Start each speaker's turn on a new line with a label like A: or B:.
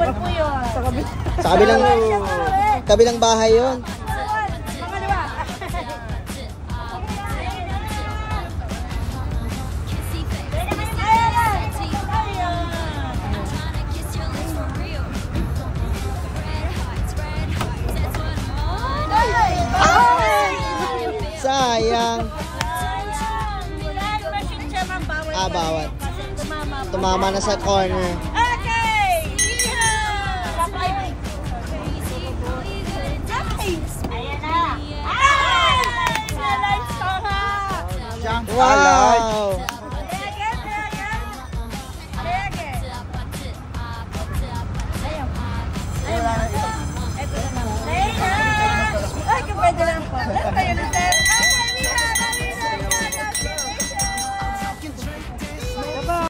A: bawal po yun.
B: Sa kabilang bahay yun. Sayang. Bawat. Tumama na sa corner.
A: Okay! Ayan na!
B: Wow!